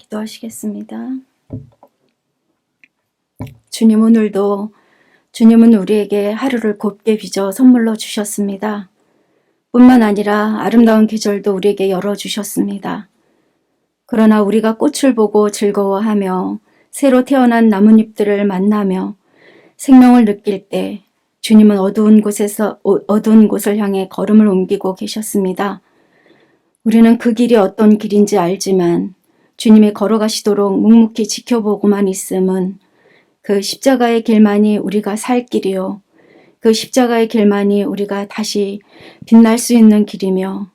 기도하시겠습니다. 주님, 오늘도 주님은 우리에게 하루를 곱게 빚어 선물로 주셨습니다. 뿐만 아니라 아름다운 계절도 우리에게 열어주셨습니다. 그러나 우리가 꽃을 보고 즐거워하며 새로 태어난 나뭇잎들을 만나며 생명을 느낄 때 주님은 어두운 곳을 향해 걸음을 옮기고 계셨습니다. 우리는 그 길이 어떤 길인지 알지만 주님이 걸어가시도록 묵묵히 지켜보고만 있음은 그 십자가의 길만이 우리가 살 길이요, 그 십자가의 길만이 우리가 다시 빛날 수 있는 길이며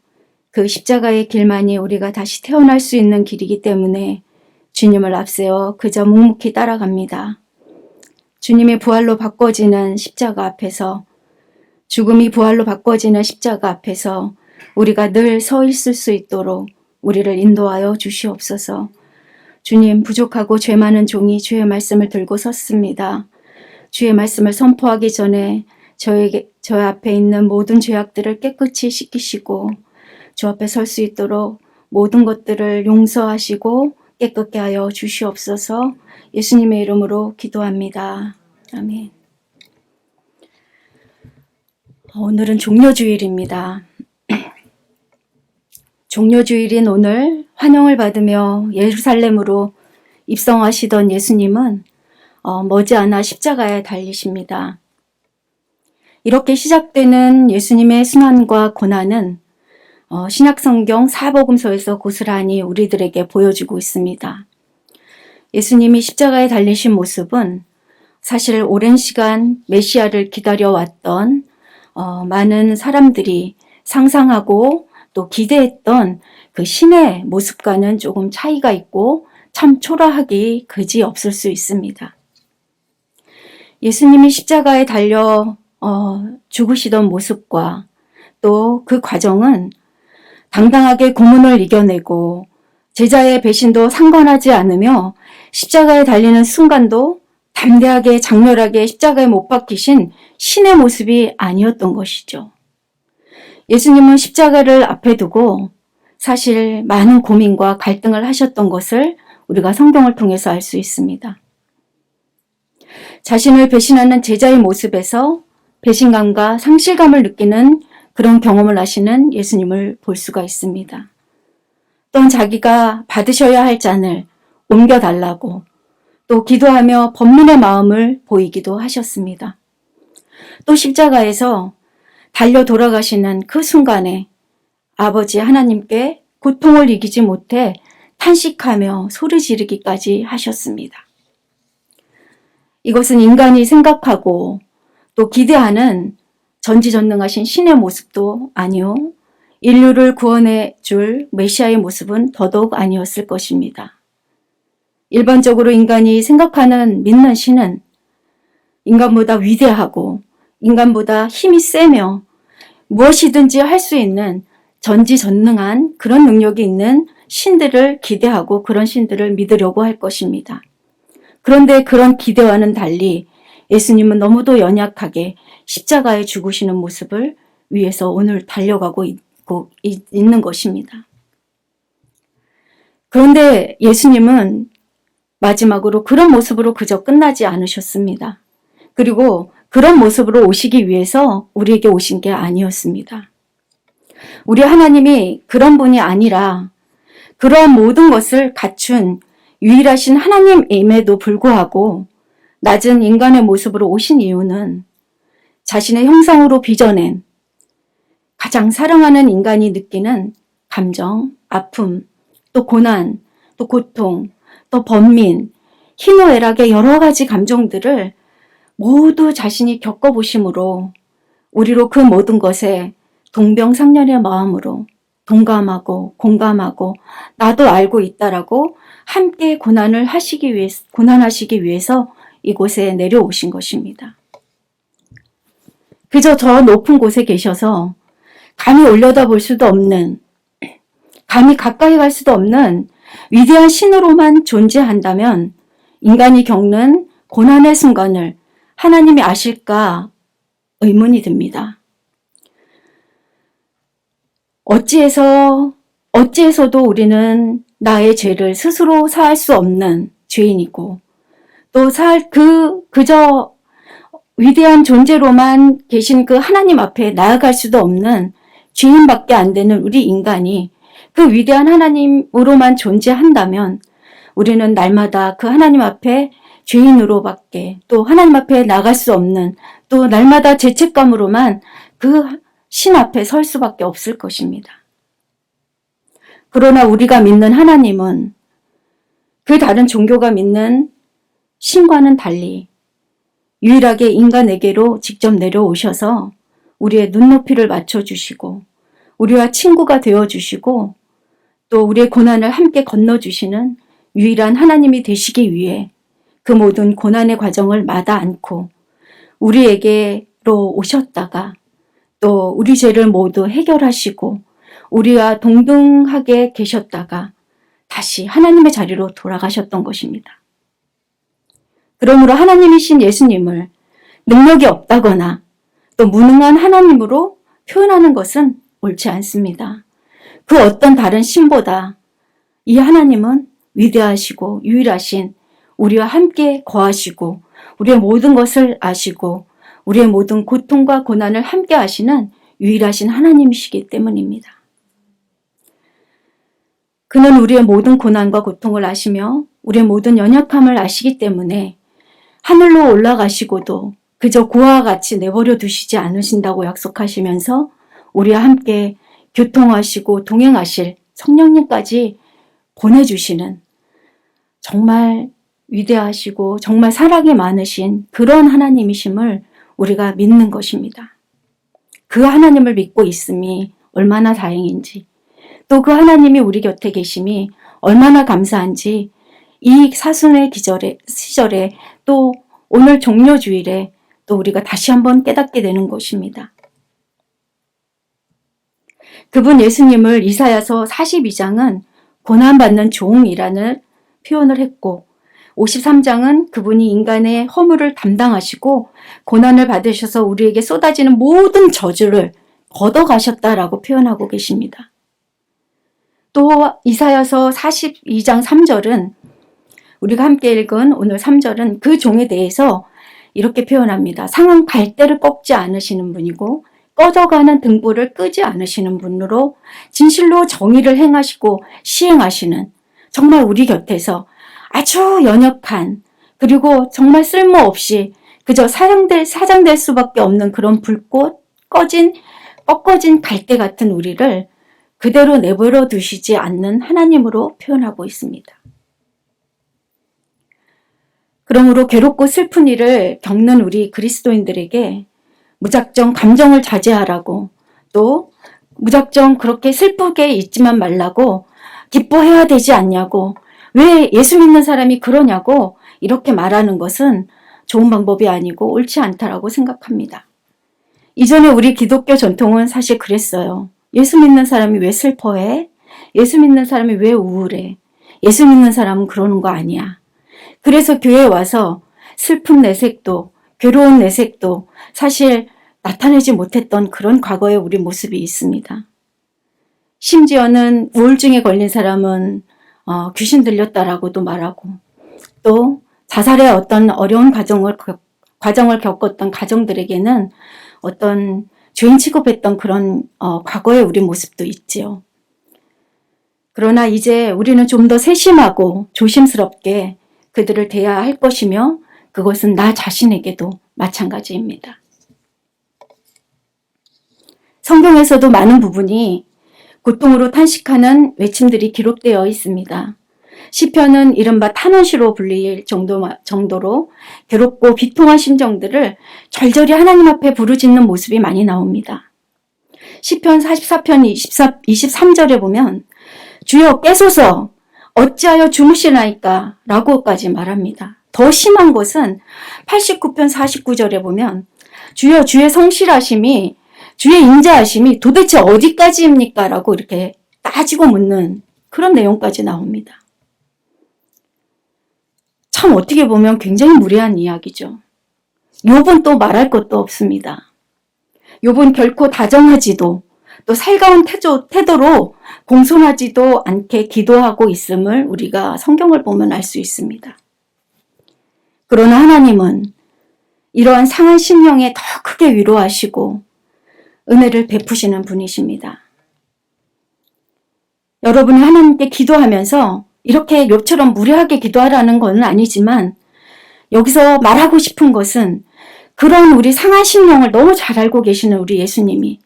그 십자가의 길만이 우리가 다시 태어날 수 있는 길이기 때문에 주님을 앞세워 그저 묵묵히 따라갑니다. 주님이 부활로 바꿔지는 십자가 앞에서, 죽음이 부활로 바꿔지는 십자가 앞에서 우리가 늘 서 있을 수 있도록 우리를 인도하여 주시옵소서. 주님, 부족하고 죄 많은 종이 주의 말씀을 들고 섰습니다. 주의 말씀을 선포하기 전에 저 앞에 있는 모든 죄악들을 깨끗이 씻기시고 주 앞에 설 수 있도록 모든 것들을 용서하시고 깨끗게 하여 주시옵소서. 예수님의 이름으로 기도합니다. 아멘. 오늘은 종려주일입니다. 종려주일인 오늘 환영을 받으며 예루살렘으로 입성하시던 예수님은 머지않아 십자가에 달리십니다. 이렇게 시작되는 예수님의 순환과 고난은 신약성경 사복음서에서 고스란히 우리들에게 보여주고 있습니다. 예수님이 십자가에 달리신 모습은 사실 오랜 시간 메시아를 기다려왔던 많은 사람들이 상상하고 또 기대했던 그 신의 모습과는 조금 차이가 있고 참 초라하기 그지 없을 수 있습니다. 예수님이 십자가에 달려 죽으시던 모습과 또 그 과정은 당당하게 고문을 이겨내고 제자의 배신도 상관하지 않으며 십자가에 달리는 순간도 담대하게 장렬하게 십자가에 못 박히신 신의 모습이 아니었던 것이죠. 예수님은 십자가를 앞에 두고 사실 많은 고민과 갈등을 하셨던 것을 우리가 성경을 통해서 알 수 있습니다. 자신을 배신하는 제자의 모습에서 배신감과 상실감을 느끼는 그런 경험을 하시는 예수님을 볼 수가 있습니다. 또한 자기가 받으셔야 할 잔을 옮겨달라고 또 기도하며 번민의 마음을 보이기도 하셨습니다. 또 십자가에서 달려 돌아가시는 그 순간에 아버지 하나님께 고통을 이기지 못해 탄식하며 소리 지르기까지 하셨습니다. 이것은 인간이 생각하고 또 기대하는 전지전능하신 신의 모습도 아니요, 인류를 구원해 줄 메시아의 모습은 더더욱 아니었을 것입니다. 일반적으로 인간이 생각하는 믿는 신은 인간보다 위대하고 인간보다 힘이 세며 무엇이든지 할 수 있는 전지전능한 그런 능력이 있는 신들을 기대하고 그런 신들을 믿으려고 할 것입니다. 그런데 그런 기대와는 달리 예수님은 너무도 연약하게 십자가에 죽으시는 모습을 위해서 오늘 달려가고 있는 것입니다. 그런데 예수님은 마지막으로 그런 모습으로 그저 끝나지 않으셨습니다. 그리고 그런 모습으로 오시기 위해서 우리에게 오신 게 아니었습니다. 우리 하나님이 그런 분이 아니라 그러한 모든 것을 갖춘 유일하신 하나님임에도 불구하고 낮은 인간의 모습으로 오신 이유는 자신의 형상으로 빚어낸 가장 사랑하는 인간이 느끼는 감정, 아픔, 또 고난, 또 고통, 또 번민, 희노애락의 여러 가지 감정들을 모두 자신이 겪어보심으로 우리로 그 모든 것에 동병상련의 마음으로 동감하고 공감하고 나도 알고 있다라고 함께 고난하시기 위해서 이곳에 내려오신 것입니다. 그저 저 높은 곳에 계셔서 감히 올려다볼 수도 없는, 감히 가까이 갈 수도 없는 위대한 신으로만 존재한다면 인간이 겪는 고난의 순간을 하나님이 아실까 의문이 듭니다. 어찌해서도 우리는 나의 죄를 스스로 사할 수 없는 죄인이고 또 그저 위대한 존재로만 계신 그 하나님 앞에 나아갈 수도 없는 죄인밖에 안 되는 우리 인간이 그 위대한 하나님으로만 존재한다면 우리는 날마다 그 하나님 앞에 죄인으로밖에 또 하나님 앞에 나갈 수 없는 또 날마다 죄책감으로만 그 신 앞에 설 수밖에 없을 것입니다. 그러나 우리가 믿는 하나님은 그 다른 종교가 믿는 신과는 달리 유일하게 인간에게로 직접 내려오셔서 우리의 눈높이를 맞춰주시고 우리와 친구가 되어주시고 또 우리의 고난을 함께 건너주시는 유일한 하나님이 되시기 위해 그 모든 고난의 과정을 마다 않고 우리에게로 오셨다가 또 우리 죄를 모두 해결하시고 우리와 동등하게 계셨다가 다시 하나님의 자리로 돌아가셨던 것입니다. 그러므로 하나님이신 예수님을 능력이 없다거나 또 무능한 하나님으로 표현하는 것은 옳지 않습니다. 그 어떤 다른 신보다 이 하나님은 위대하시고 유일하신 우리와 함께 거하시고 우리의 모든 것을 아시고 우리의 모든 고통과 고난을 함께 하시는 유일하신 하나님이시기 때문입니다. 그는 우리의 모든 고난과 고통을 아시며 우리의 모든 연약함을 아시기 때문에 하늘로 올라가시고도 그저 고아와 같이 내버려 두시지 않으신다고 약속하시면서 우리와 함께 교통하시고 동행하실 성령님까지 보내주시는 정말 위대하시고 정말 사랑이 많으신 그런 하나님이심을 우리가 믿는 것입니다. 그 하나님을 믿고 있음이 얼마나 다행인지 또 그 하나님이 우리 곁에 계심이 얼마나 감사한지 이 사순의 시절에 또 오늘 종려주일에 또 우리가 다시 한번 깨닫게 되는 것입니다. 그분 예수님을 이사야서 42장은 고난받는 종이라는 표현을 했고 53장은 그분이 인간의 허물을 담당하시고 고난을 받으셔서 우리에게 쏟아지는 모든 저주를 걷어가셨다라고 표현하고 계십니다. 또 이사야서 42장 3절은 우리가 함께 읽은 오늘 3절은 그 종에 대해서 이렇게 표현합니다. 상한 갈대를 꺾지 않으시는 분이고 꺼져가는 등불을 끄지 않으시는 분으로 진실로 정의를 행하시고 시행하시는 정말 우리 곁에서 아주 연약한 그리고 정말 쓸모없이 그저 사장될 수밖에 없는 그런 불꽃 꺾어진 갈대 같은 우리를 그대로 내버려 두시지 않는 하나님으로 표현하고 있습니다. 그러므로 괴롭고 슬픈 일을 겪는 우리 그리스도인들에게 무작정 감정을 자제하라고 또 무작정 그렇게 슬프게 있지만 말라고 기뻐해야 되지 않냐고 왜 예수 믿는 사람이 그러냐고 이렇게 말하는 것은 좋은 방법이 아니고 옳지 않다라고 생각합니다. 이전에 우리 기독교 전통은 사실 그랬어요. 예수 믿는 사람이 왜 슬퍼해? 예수 믿는 사람이 왜 우울해? 예수 믿는 사람은 그러는 거 아니야. 그래서 교회에 와서 슬픈 내색도 괴로운 내색도 사실 나타내지 못했던 그런 과거의 우리 모습이 있습니다. 심지어는 우울증에 걸린 사람은 귀신 들렸다라고도 말하고 또 자살의 어떤 어려운 과정을 겪었던 가정들에게는 어떤 죄인 취급했던 그런 과거의 우리 모습도 있지요. 그러나 이제 우리는 좀 더 세심하고 조심스럽게 그들을 대해야 할 것이며 그것은 나 자신에게도 마찬가지입니다. 성경에서도 많은 부분이 고통으로 탄식하는 외침들이 기록되어 있습니다. 시편은 이른바 탄원시로 불릴 정도로 괴롭고 비통한 심정들을 절절히 하나님 앞에 부르짖는 모습이 많이 나옵니다. 시편 44편 23절에 보면 주여 깨소서 어찌하여 주무시나이까 라고까지 말합니다. 더 심한 것은 89편 49절에 보면 주여 주의 성실하심이 주의 인자하심이 도대체 어디까지입니까? 라고 이렇게 따지고 묻는 그런 내용까지 나옵니다. 참 어떻게 보면 굉장히 무례한 이야기죠. 욥은 또 말할 것도 없습니다. 욥은 결코 다정하지도 또 살가운 태도로 공손하지도 않게 기도하고 있음을 우리가 성경을 보면 알 수 있습니다. 그러나 하나님은 이러한 상한 심령에 더 크게 위로하시고 은혜를 베푸시는 분이십니다. 여러분이 하나님께 기도하면서 이렇게 욥처럼 무례하게 기도하라는 건 아니지만 여기서 말하고 싶은 것은 그런 우리 상한 심령을 너무 잘 알고 계시는 우리 예수님이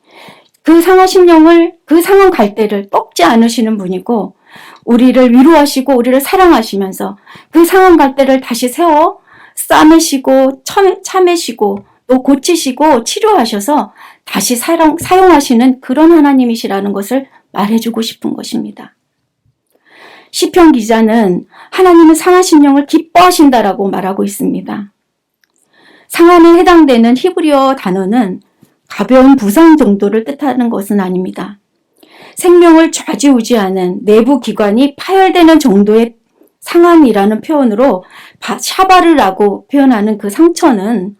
그 상한 심령을, 그 상한 갈대를 꺾지 않으시는 분이고 우리를 위로하시고 우리를 사랑하시면서 그 상한 갈대를 다시 세워 싸매시고 참으시고 또 고치시고 치료하셔서 다시 사용하시는 그런 하나님이시라는 것을 말해주고 싶은 것입니다. 시편 기자는 하나님은 상한 심령을 기뻐하신다라고 말하고 있습니다. 상한에 해당되는 히브리어 단어는 가벼운 부상 정도를 뜻하는 것은 아닙니다. 생명을 좌지우지하는 내부 기관이 파열되는 정도의 상한이라는 표현으로 샤바르라고 표현하는 그 상처는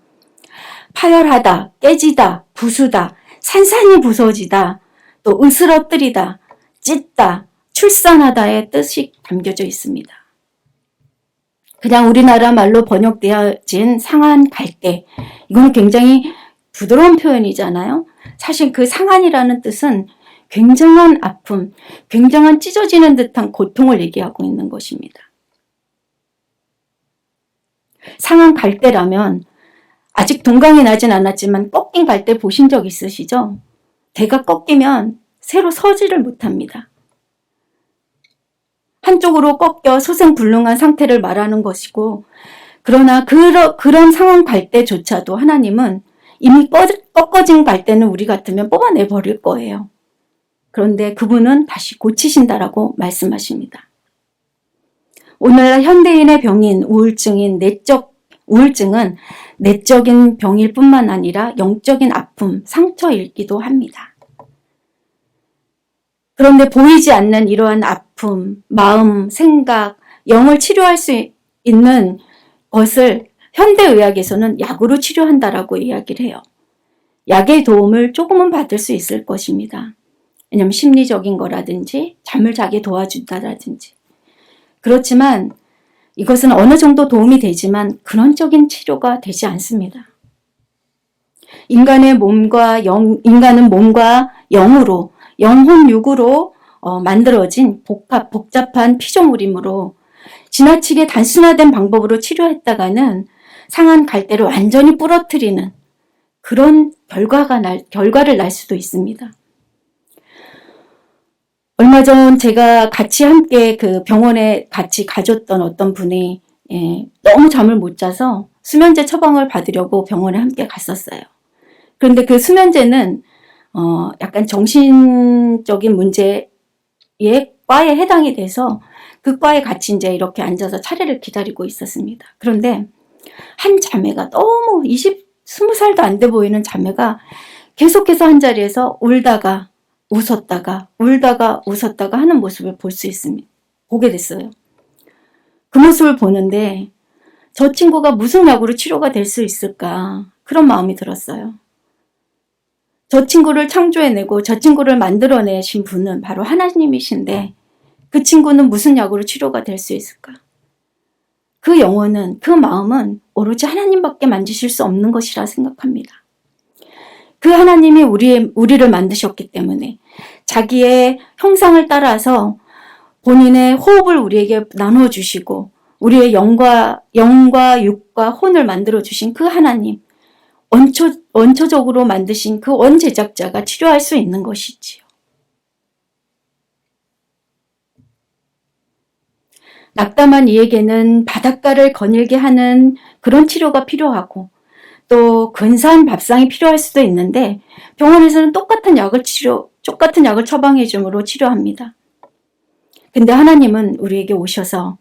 파열하다, 깨지다, 부수다, 산산이 부서지다, 또 으스러뜨리다, 찢다, 출산하다의 뜻이 담겨져 있습니다. 그냥 우리나라 말로 번역되어진 상한 갈대, 이건 굉장히 부드러운 표현이잖아요. 사실 그 상한이라는 뜻은 굉장한 아픔, 굉장한 찢어지는 듯한 고통을 얘기하고 있는 것입니다. 상한 갈대라면 아직 동강이 나진 않았지만 꺾인 갈대 보신 적 있으시죠? 대가 꺾이면 새로 서지를 못합니다. 한쪽으로 꺾여 소생불능한 상태를 말하는 것이고 그러나 그런 상황 갈대조차도 하나님은 이미 꺾어진 갈대는 우리 같으면 뽑아내 버릴 거예요. 그런데 그분은 다시 고치신다라고 말씀하십니다. 오늘날 현대인의 병인 우울증은 내적인 병일 뿐만 아니라 영적인 아픔, 상처이기도 합니다. 그런데 보이지 않는 이러한 아픔, 마음, 생각, 영을 치료할 수 있는 것을 현대의학에서는 약으로 치료한다라고 이야기를 해요. 약의 도움을 조금은 받을 수 있을 것입니다. 왜냐하면 심리적인 거라든지 잠을 자게 도와준다든지. 그렇지만 이것은 어느 정도 도움이 되지만 근원적인 치료가 되지 않습니다. 인간은 몸과 영으로 영혼 육으로 만들어진 복잡한 피조물이므로 지나치게 단순화된 방법으로 치료했다가는 상한 갈대를 완전히 부러뜨리는 그런 결과를 날 수도 있습니다. 얼마 전 제가 같이 함께 그 병원에 같이 가줬던 어떤 분이 너무 잠을 못 자서 수면제 처방을 받으려고 병원에 함께 갔었어요. 그런데 그 수면제는 약간 정신적인 문제의 과에 해당이 돼서 그 과에 같이 이제 이렇게 앉아서 차례를 기다리고 있었습니다. 그런데 한 자매가 너무 20살도 안 돼 보이는 자매가 계속해서 한 자리에서 울다가 웃었다가 하는 모습을 보게 됐어요. 그 모습을 보는데 저 친구가 무슨 약으로 치료가 될 수 있을까 그런 마음이 들었어요. 저 친구를 창조해내고 저 친구를 만들어내신 분은 바로 하나님이신데 그 친구는 무슨 약으로 치료가 될 수 있을까? 그 영혼은, 그 마음은 오로지 하나님밖에 만지실 수 없는 것이라 생각합니다. 그 하나님이 우리를 만드셨기 때문에 자기의 형상을 따라서 본인의 호흡을 우리에게 나눠주시고 우리의 영과 육과 혼을 만들어주신 그 하나님, 원초적으로 만드신 그 원제작자가 치료할 수 있는 것이지요. 낙담한 이에게는 바닷가를 거닐게 하는 그런 치료가 필요하고 또 근사한 밥상이 필요할 수도 있는데 병원에서는 똑같은 약을 처방해 줌으로 치료합니다. 근데 하나님은 우리에게 오셔서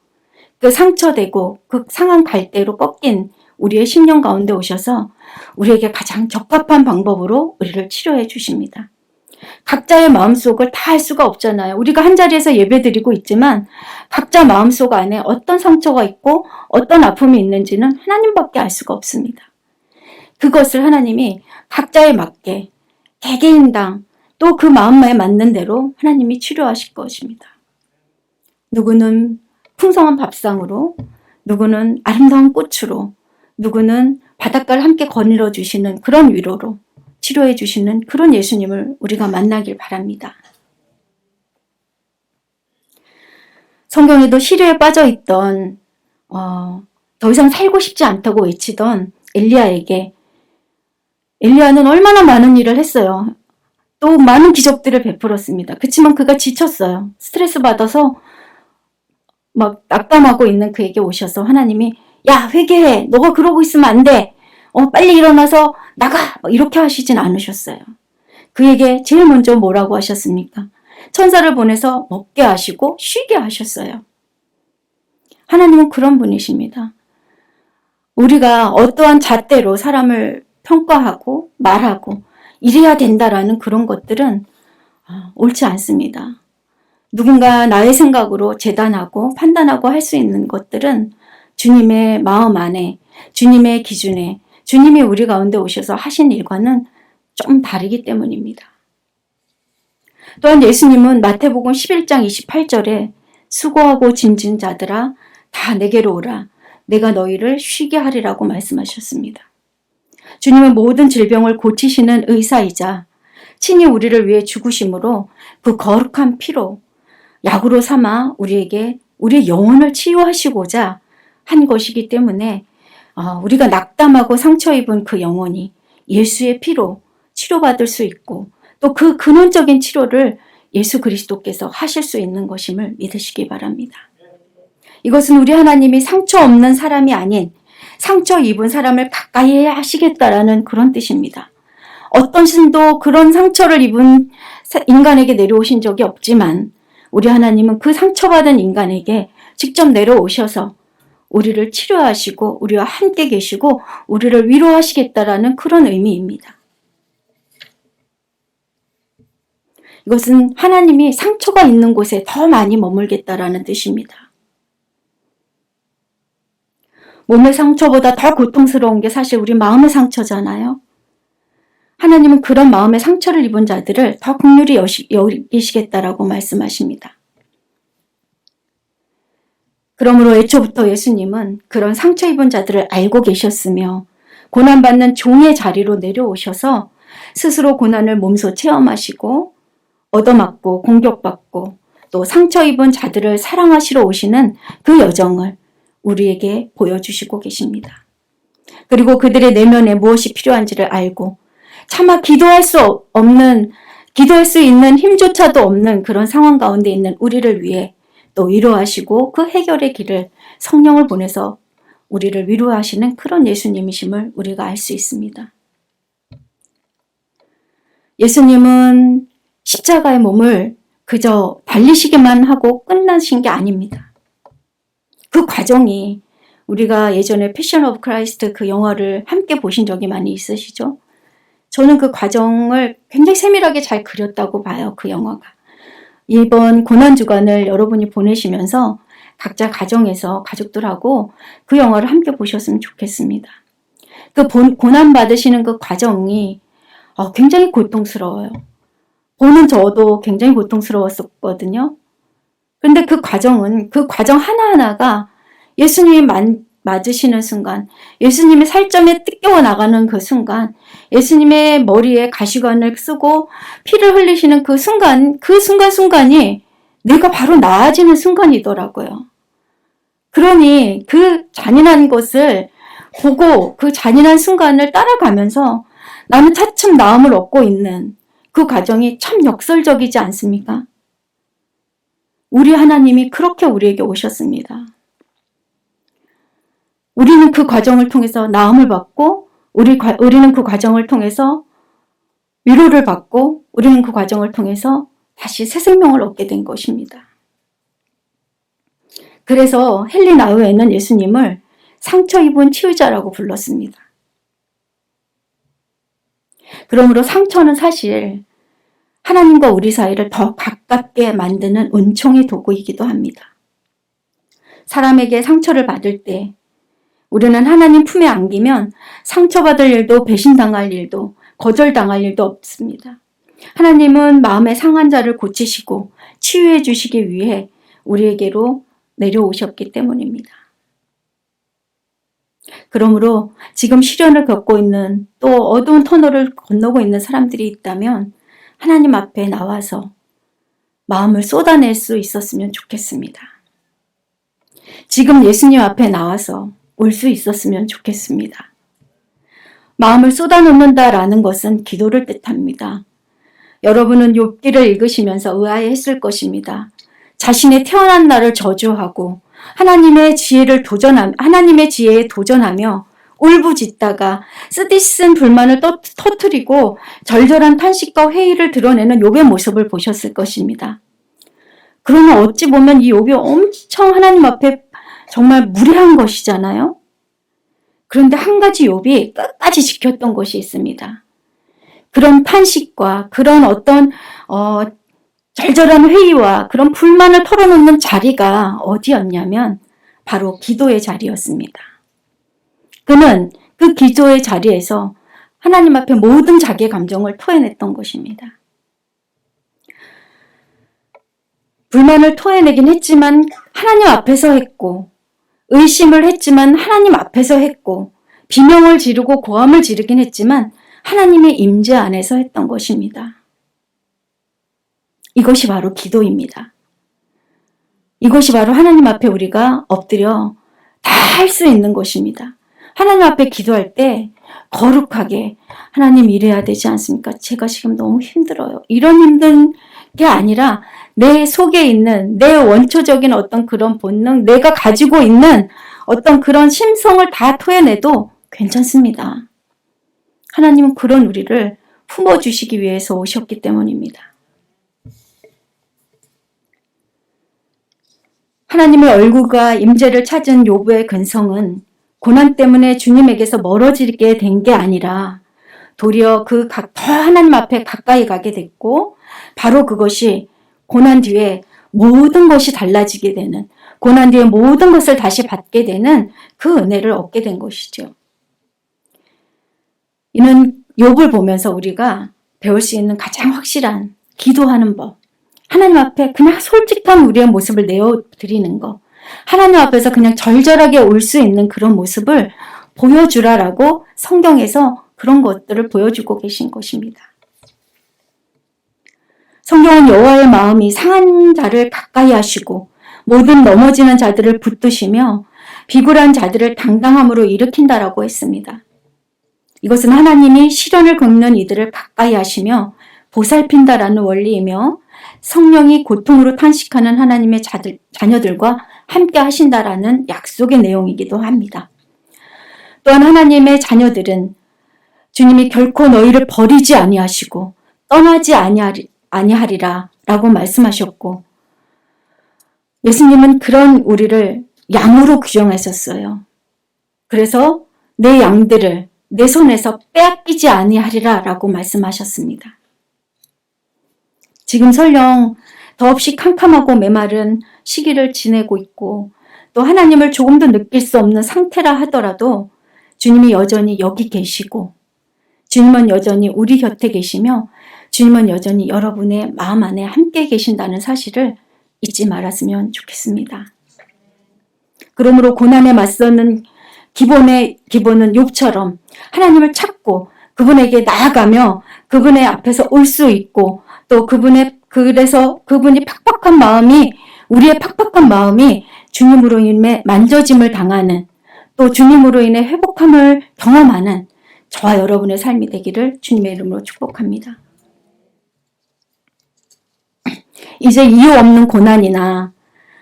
그 상처되고 그 상한 갈대로 꺾인 우리의 심령 가운데 오셔서 우리에게 가장 적합한 방법으로 우리를 치료해 주십니다. 각자의 마음속을 다 알 수가 없잖아요. 우리가 한자리에서 예배드리고 있지만 각자 마음속 안에 어떤 상처가 있고 어떤 아픔이 있는지는 하나님밖에 알 수가 없습니다. 그것을 하나님이 각자에 맞게 개개인당 또 그 마음에 맞는 대로 하나님이 치료하실 것입니다. 누구는 풍성한 밥상으로, 누구는 아름다운 꽃으로, 누구는 바닷가를 함께 거닐어 주시는 그런 위로로 치료해 주시는 그런 예수님을 우리가 만나길 바랍니다. 성경에도 시리에 빠져 있던 더 이상 살고 싶지 않다고 외치던 엘리야에게 엘리야는 얼마나 많은 일을 했어요. 또 많은 기적들을 베풀었습니다. 그렇지만 그가 지쳤어요. 스트레스 받아서 막 낙담하고 있는 그에게 오셔서 하나님이 야 회개해. 너가 그러고 있으면 안 돼. 빨리 일어나서 나가. 이렇게 하시진 않으셨어요. 그에게 제일 먼저 뭐라고 하셨습니까? 천사를 보내서 먹게 하시고 쉬게 하셨어요. 하나님은 그런 분이십니다. 우리가 어떠한 잣대로 사람을 평가하고 말하고 이래야 된다라는 그런 것들은 옳지 않습니다. 누군가 나의 생각으로 재단하고 판단하고 할 수 있는 것들은 주님의 마음 안에, 주님의 기준에, 주님이 우리 가운데 오셔서 하신 일과는 좀 다르기 때문입니다. 또한 예수님은 마태복음 11장 28절에 수고하고 짐진 자들아 다 내게로 오라. 내가 너희를 쉬게 하리라고 말씀하셨습니다. 주님은 모든 질병을 고치시는 의사이자 친히 우리를 위해 죽으심으로 그 거룩한 피로 약으로 삼아 우리에게 우리의 영혼을 치유하시고자 한 것이기 때문에 우리가 낙담하고 상처 입은 그 영혼이 예수의 피로 치료받을 수 있고 또 그 근원적인 치료를 예수 그리스도께서 하실 수 있는 것임을 믿으시기 바랍니다. 이것은 우리 하나님이 상처 없는 사람이 아닌 상처 입은 사람을 가까이 해야 하시겠다라는 그런 뜻입니다. 어떤 신도 그런 상처를 입은 인간에게 내려오신 적이 없지만 우리 하나님은 그 상처받은 인간에게 직접 내려오셔서 우리를 치료하시고 우리와 함께 계시고 우리를 위로하시겠다라는 그런 의미입니다. 이것은 하나님이 상처가 있는 곳에 더 많이 머물겠다라는 뜻입니다. 몸의 상처보다 더 고통스러운 게 사실 우리 마음의 상처잖아요. 하나님은 그런 마음의 상처를 입은 자들을 더 긍휼히 여기시겠다라고 말씀하십니다. 그러므로 애초부터 예수님은 그런 상처 입은 자들을 알고 계셨으며 고난받는 종의 자리로 내려오셔서 스스로 고난을 몸소 체험하시고 얻어맞고 공격받고 또 상처 입은 자들을 사랑하시러 오시는 그 여정을 우리에게 보여주시고 계십니다. 그리고 그들의 내면에 무엇이 필요한지를 알고 차마 기도할 수 있는 힘조차도 없는 그런 상황 가운데 있는 우리를 위해 또 위로하시고 그 해결의 길을 성령을 보내서 우리를 위로하시는 그런 예수님이심을 우리가 알 수 있습니다. 예수님은 십자가의 몸을 그저 달리시기만 하고 끝나신 게 아닙니다. 그 과정이 우리가 예전에 패션 오브 크라이스트 그 영화를 함께 보신 적이 많이 있으시죠? 저는 그 과정을 굉장히 세밀하게 잘 그렸다고 봐요. 그 영화가. 이번 고난주간을 여러분이 보내시면서 각자 가정에서 가족들하고 그 영화를 함께 보셨으면 좋겠습니다. 그 고난받으시는 그 과정이 굉장히 고통스러워요. 보는 저도 굉장히 고통스러웠었거든요. 근데 그 과정 하나하나가 예수님이 맞으시는 순간, 예수님의 살점에 뜯겨 나가는 그 순간, 예수님의 머리에 가시관을 쓰고 피를 흘리시는 그 순간이 내가 바로 나아지는 순간이더라고요. 그러니 그 잔인한 것을 보고 그 잔인한 순간을 따라가면서 나는 차츰 나음을 얻고 있는 그 과정이 참 역설적이지 않습니까? 우리 하나님이 그렇게 우리에게 오셨습니다. 우리는 그 과정을 통해서 나음을 받고 우리는 그 과정을 통해서 위로를 받고 우리는 그 과정을 통해서 다시 새 생명을 얻게 된 것입니다. 그래서 헨리 나우에는 예수님을 상처 입은 치유자라고 불렀습니다. 그러므로 상처는 사실 하나님과 우리 사이를 더 가깝게 만드는 은총의 도구이기도 합니다. 사람에게 상처를 받을 때 우리는 하나님 품에 안기면 상처받을 일도 배신당할 일도 거절당할 일도 없습니다. 하나님은 마음의 상한 자를 고치시고 치유해 주시기 위해 우리에게로 내려오셨기 때문입니다. 그러므로 지금 시련을 겪고 있는 또 어두운 터널을 건너고 있는 사람들이 있다면 하나님 앞에 나와서 마음을 쏟아낼 수 있었으면 좋겠습니다. 지금 예수님 앞에 나와서 올 수 있었으면 좋겠습니다. 마음을 쏟아놓는다라는 것은 기도를 뜻합니다. 여러분은 욥기를 읽으시면서 의아해했을 것입니다. 자신의 태어난 날을 저주하고 하나님의 지혜에 도전하며 울부짖다가 쓰디쓴 불만을 터뜨리고 절절한 탄식과 회의를 드러내는 욥의 모습을 보셨을 것입니다. 그러면 어찌 보면 이 욥이 엄청 하나님 앞에 정말 무례한 것이잖아요. 그런데 한 가지 욥이 끝까지 지켰던 것이 있습니다. 그런 탄식과 그런 어떤 절절한 회의와 그런 불만을 털어놓는 자리가 어디였냐면 바로 기도의 자리였습니다. 그는 그 기도의 자리에서 하나님 앞에 모든 자기의 감정을 토해냈던 것입니다. 불만을 토해내긴 했지만 하나님 앞에서 했고, 의심을 했지만 하나님 앞에서 했고, 비명을 지르고 고함을 지르긴 했지만 하나님의 임재 안에서 했던 것입니다. 이것이 바로 기도입니다. 이것이 바로 하나님 앞에 우리가 엎드려 다 할 수 있는 것입니다. 하나님 앞에 기도할 때 거룩하게 하나님 이래야 되지 않습니까? 제가 지금 너무 힘들어요. 이런 힘든 게 아니라 내 속에 있는 내 원초적인 어떤 그런 본능, 내가 가지고 있는 어떤 그런 심성을 다 토해내도 괜찮습니다. 하나님은 그런 우리를 품어주시기 위해서 오셨기 때문입니다. 하나님의 얼굴과 임재를 찾은 욥의 근성은 고난 때문에 주님에게서 멀어지게 된 게 아니라 도리어 더 하나님 앞에 가까이 가게 됐고, 바로 그것이 고난 뒤에 모든 것이 달라지게 되는, 고난 뒤에 모든 것을 다시 받게 되는 그 은혜를 얻게 된 것이죠. 이는 욥을 보면서 우리가 배울 수 있는 가장 확실한 기도하는 법, 하나님 앞에 그냥 솔직한 우리의 모습을 내어드리는 것, 하나님 앞에서 그냥 절절하게 올 수 있는 그런 모습을 보여주라라고 성경에서 그런 것들을 보여주고 계신 것입니다. 성경은 여호와의 마음이 상한 자를 가까이 하시고 모든 넘어지는 자들을 붙드시며 비굴한 자들을 당당함으로 일으킨다라고 했습니다. 이것은 하나님이 시련을 겪는 이들을 가까이 하시며 보살핀다라는 원리이며 성령이 고통으로 탄식하는 하나님의 자녀들과 함께 하신다라는 약속의 내용이기도 합니다. 또한 하나님의 자녀들은 주님이 결코 너희를 버리지 아니하시고 떠나지 아니하리라 라고 말씀하셨고, 예수님은 그런 우리를 양으로 규정하셨어요. 그래서 내 양들을 내 손에서 빼앗기지 아니하리라 라고 말씀하셨습니다. 지금 설령 더없이 캄캄하고 메마른 시기를 지내고 있고 또 하나님을 조금도 느낄 수 없는 상태라 하더라도 주님이 여전히 여기 계시고, 주님은 여전히 우리 곁에 계시며, 주님은 여전히 여러분의 마음 안에 함께 계신다는 사실을 잊지 말았으면 좋겠습니다. 그러므로 고난에 맞서는 기본은 욥처럼 하나님을 찾고 그분에게 나아가며 그분의 앞에서 올 수 있고, 또 그래서 그분이 우리의 팍팍한 마음이 주님으로 인해 만져짐을 당하는, 또 주님으로 인해 회복함을 경험하는 저와 여러분의 삶이 되기를 주님의 이름으로 축복합니다. 이제 이유 없는 고난이나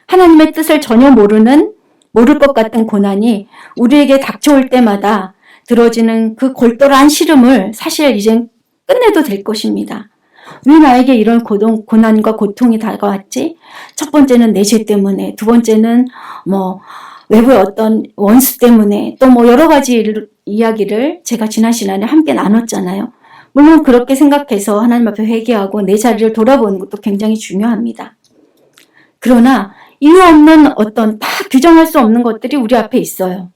하나님의 뜻을 전혀 모를 것 같은 고난이 우리에게 닥쳐올 때마다 들어지는 그 골똘한 시름을 사실 이젠 끝내도 될 것입니다. 왜 나에게 이런 고난과 고통이 다가왔지? 첫 번째는 내 죄 때문에, 두 번째는 외부의 어떤 원수 때문에, 또 여러 가지 이야기를 제가 지난 시간에 함께 나눴잖아요. 물론 그렇게 생각해서 하나님 앞에 회개하고 내 자리를 돌아보는 것도 굉장히 중요합니다. 그러나 이유 없는 어떤 다 규정할 수 없는 것들이 우리 앞에 있어요.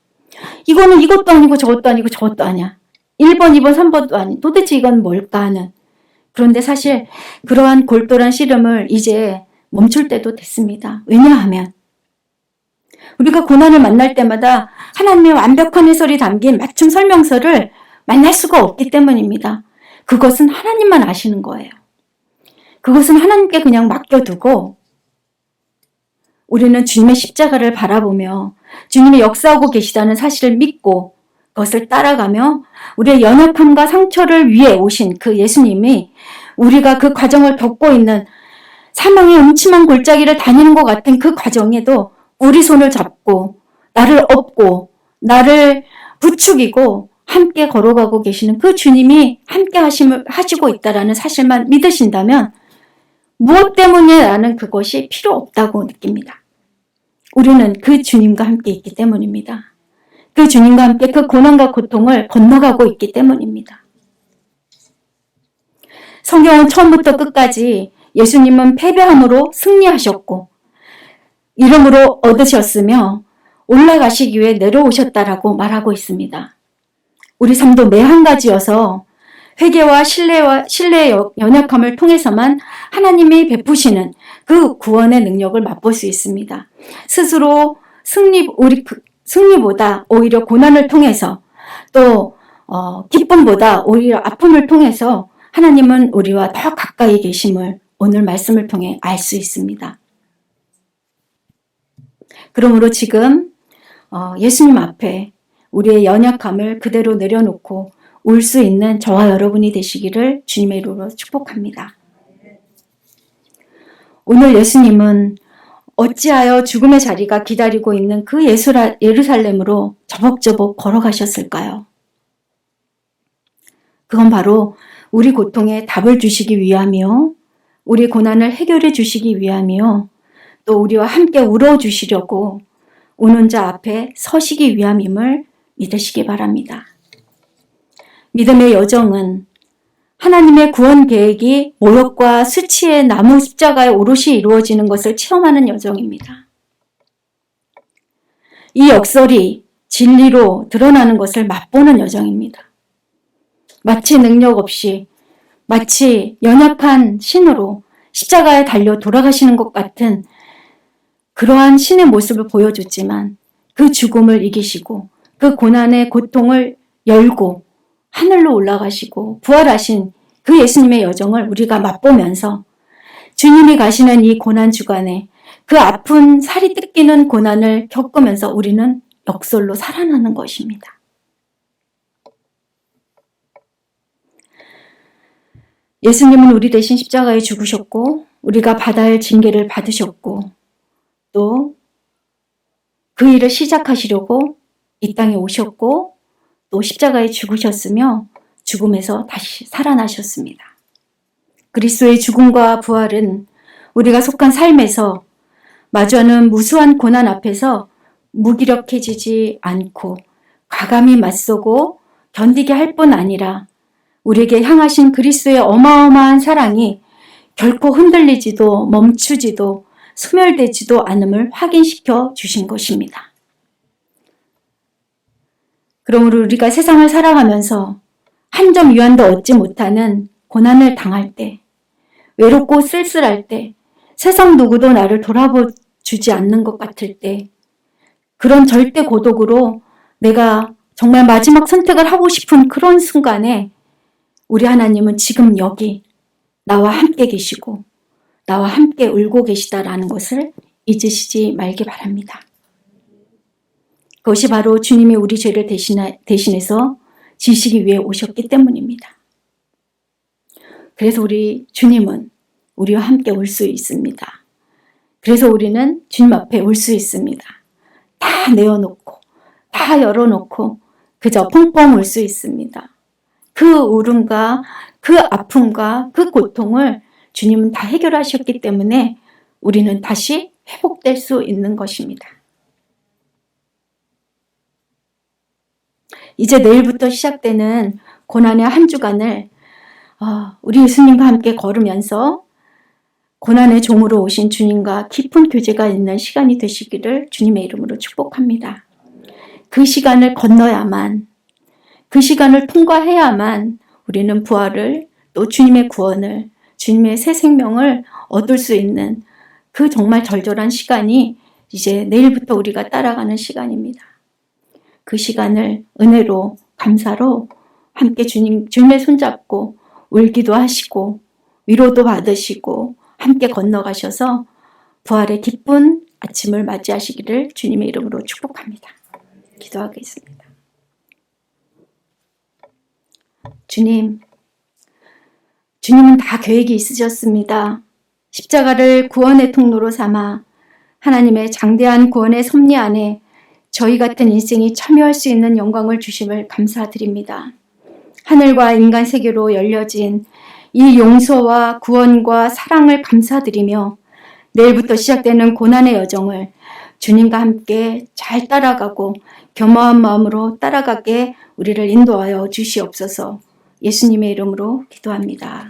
이거는 이것도 아니고 저것도 아니고 저것도 아니야. 1번, 2번, 3번도 아니. 도대체 이건 뭘까 하는 그런데 사실 그러한 골똘한 씨름을 이제 멈출 때도 됐습니다. 왜냐하면 우리가 고난을 만날 때마다 하나님의 완벽한 해설이 담긴 맞춤 설명서를 만날 수가 없기 때문입니다. 그것은 하나님만 아시는 거예요. 그것은 하나님께 그냥 맡겨두고 우리는 주님의 십자가를 바라보며 주님이 역사하고 계시다는 사실을 믿고 그것을 따라가며 우리의 연약함과 상처를 위해 오신 그 예수님이 우리가 그 과정을 겪고 있는 사망의 음침한 골짜기를 다니는 것 같은 그 과정에도 우리 손을 잡고 나를 업고 나를 부추기고 함께 걸어가고 계시는 그 주님이 함께 하시고 있다는 사실만 믿으신다면 무엇 때문에 나는 그것이 필요 없다고 느낍니다. 우리는 그 주님과 함께 있기 때문입니다. 그 주님과 함께 그 고난과 고통을 건너가고 있기 때문입니다. 성경은 처음부터 끝까지 예수님은 패배함으로 승리하셨고 이름으로 얻으셨으며 올라가시기 위해 내려오셨다라고 말하고 있습니다. 우리 삶도 매 한 가지여서 회개와 신뢰의 연약함을 통해서만 하나님이 베푸시는 그 구원의 능력을 맛볼 수 있습니다. 스스로 승리보다 오히려 고난을 통해서 또 기쁨보다 오히려 아픔을 통해서 하나님은 우리와 더 가까이 계심을 오늘 말씀을 통해 알 수 있습니다. 그러므로 지금 예수님 앞에 우리의 연약함을 그대로 내려놓고 올 수 있는 저와 여러분이 되시기를 주님의 이름으로 축복합니다. 오늘 예수님은 어찌하여 죽음의 자리가 기다리고 있는 그 예루살렘으로 저벅저벅 걸어가셨을까요? 그건 바로 우리 고통에 답을 주시기 위함이요, 우리 고난을 해결해 주시기 위함이요, 또 우리와 함께 울어주시려고 우는 자 앞에 서시기 위함임을 믿으시기 바랍니다. 믿음의 여정은 하나님의 구원 계획이 모욕과 수치의 나무 십자가에 오롯이 이루어지는 것을 체험하는 여정입니다. 이 역설이 진리로 드러나는 것을 맛보는 여정입니다. 마치 능력 없이, 마치 연약한 신으로 십자가에 달려 돌아가시는 것 같은 그러한 신의 모습을 보여줬지만 그 죽음을 이기시고 그 고난의 고통을 열고 하늘로 올라가시고 부활하신 그 예수님의 여정을 우리가 맛보면서 주님이 가시는 이 고난 주간에 그 아픈 살이 뜯기는 고난을 겪으면서 우리는 역설로 살아나는 것입니다. 예수님은 우리 대신 십자가에 죽으셨고 우리가 받아야 할 징계를 받으셨고 또 그 일을 시작하시려고 이 땅에 오셨고 또 십자가에 죽으셨으며 죽음에서 다시 살아나셨습니다. 그리스도의 죽음과 부활은 우리가 속한 삶에서 마주하는 무수한 고난 앞에서 무기력해지지 않고 과감히 맞서고 견디게 할 뿐 아니라 우리에게 향하신 그리스도의 어마어마한 사랑이 결코 흔들리지도 멈추지도 소멸되지도 않음을 확인시켜 주신 것입니다. 그러므로 우리가 세상을 살아가면서 한 점 위안도 얻지 못하는 고난을 당할 때, 외롭고 쓸쓸할 때, 세상 누구도 나를 돌아보주지 않는 것 같을 때, 그런 절대 고독으로 내가 정말 마지막 선택을 하고 싶은 그런 순간에 우리 하나님은 지금 여기 나와 함께 계시고 나와 함께 울고 계시다라는 것을 잊으시지 말기 바랍니다. 그것이 바로 주님이 우리 죄를 대신해서 지시기 위해 오셨기 때문입니다. 그래서 우리 주님은 우리와 함께 올 수 있습니다. 그래서 우리는 주님 앞에 올 수 있습니다. 다 내어놓고 다 열어놓고 그저 펑펑 울 수 있습니다. 그 울음과 그 아픔과 그 고통을 주님은 다 해결하셨기 때문에 우리는 다시 회복될 수 있는 것입니다. 이제 내일부터 시작되는 고난의 한 주간을 우리 예수님과 함께 걸으면서 고난의 종으로 오신 주님과 깊은 교제가 있는 시간이 되시기를 주님의 이름으로 축복합니다. 그 시간을 건너야만, 그 시간을 통과해야만 우리는 부활을 또 또 주님의 구원을, 주님의 새 생명을 얻을 수 있는 그 정말 절절한 시간이 이제 내일부터 우리가 따라가는 시간입니다. 그 시간을 은혜로, 감사로 함께 주님의 손잡고 울기도 하시고 위로도 받으시고 함께 건너가셔서 부활의 기쁜 아침을 맞이하시기를 주님의 이름으로 축복합니다. 기도하겠습니다. 주님은 다 계획이 있으셨습니다. 십자가를 구원의 통로로 삼아 하나님의 장대한 구원의 섭리 안에 저희 같은 인생이 참여할 수 있는 영광을 주심을 감사드립니다. 하늘과 인간 세계로 열려진 이 용서와 구원과 사랑을 감사드리며 내일부터 시작되는 고난의 여정을 주님과 함께 잘 따라가고 겸허한 마음으로 따라가게 우리를 인도하여 주시옵소서. 예수님의 이름으로 기도합니다.